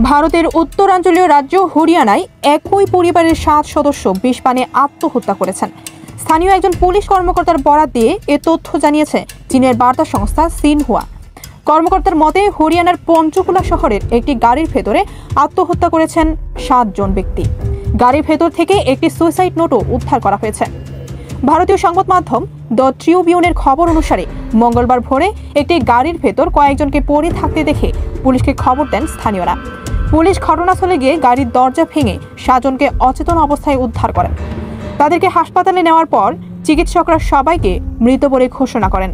ভারতের উত্তরাঞ্চলীয় রাজ্য হরিয়ানায় একই পরিবারের 7 সদস্য বিষ পানে আত্মহত্যা করেছেন। স্থানীয় একজন পুলিশ কর্মকর্তার বরাত দিয়ে এ তথ্য জানিয়েছে চীনের বার্তা সংস্থা সিনহুয়া। কর্মকর্তার মতে হরিয়ানার পঞ্চকুলা শহরের একটি গাড়ির ভেতরে আত্মহত্যা করেছেন 7 জন ব্যক্তি। গাড়ির ভেতর থেকে একটি সুইসাইড নোটও উদ্ধার করা হয়েছে। ভারতীয় সংবাদ মাধ্যম দ্য ট্রিবিউনের খবর অনুসারে মঙ্গলবার ভোরে একটি গাড়ির ভেতর কয়েকজনকে পড়ে থাকতে দেখে পুলিশকে খবর দেন স্থানীয়রা। পুলিশ ঘটনাস্থলে গিয়ে গাড়ির দরজা ভেঙে 7 জনকে অচেতন অবস্থায় উদ্ধার করেন। তাদেরকে হাসপাতালে নেওয়ার পর চিকিৎসকরা সবাইকে মৃত বলে ঘোষণা করেন।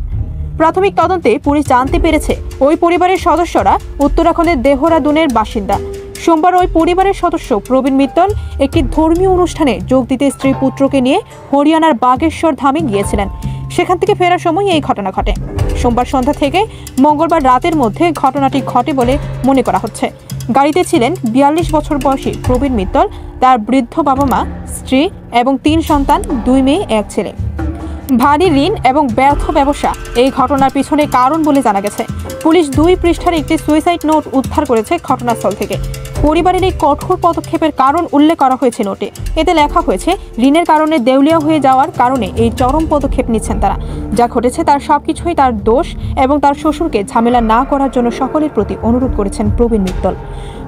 প্রাথমিক তদন্তে পুলিশ জানতে পেরেছে ওই পরিবারের সদস্যরা উত্তরাখণ্ডের দেহরাদুনের বাসিন্দা। সোমবার ওই পরিবারের সদস্য প্রবীণ মিত্তল একটি ধর্মীয় অনুষ্ঠানে যোগ দিতে স্ত্রী পুত্রকে নিয়ে হরিয়ানার বাগেশ্বর ধামে গিয়েছিলেন। সেখান থেকে ফেরার সময় এই ঘটনা ঘটে। সোমবার সন্ধ্যা থেকে মঙ্গলবার রাতের মধ্যে ঘটনাটি ঘটে বলে মনে করা হচ্ছে। গাড়িতে ছিলেন 42 বছর বয়সী প্রবীণ মিত্তল, তার বৃদ্ধ বাবা মা, স্ত্রী এবং 3 সন্তান, 2 মেয়ে 1 ছেলে। ভারী ঋণ এবং ব্যর্থ ব্যবসা এই ঘটনার পিছনে কারণ বলে জানা গেছে। পুলিশ 2 পৃষ্ঠার একটি সুইসাইড নোট উদ্ধার করেছে ঘটনাস্থল থেকে। পরিবারের এই কঠোর পদক্ষেপের কারণ উল্লেখ করা হয়েছে নোটে। এতে লেখা হয়েছে ঋণের কারণে দেউলিয়া হয়ে যাওয়ার কারণে এই চরম পদক্ষেপ নিচ্ছেন তারা। যা ঘটেছে তার সবকিছুই তার দোষ এবং তার শ্বশুরকে ঝামেলা না করার জন্য সকলের প্রতি অনুরোধ করেছেন প্রবীণ মিত্তল।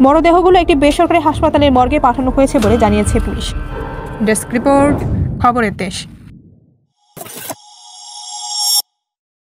মরদেহগুলো একটি বেসরকারি হাসপাতালের মর্গে পাঠানো হয়েছে বলে জানিয়েছে পুলিশ। ডেস্ক রিপোর্ট, খবরের দেশ।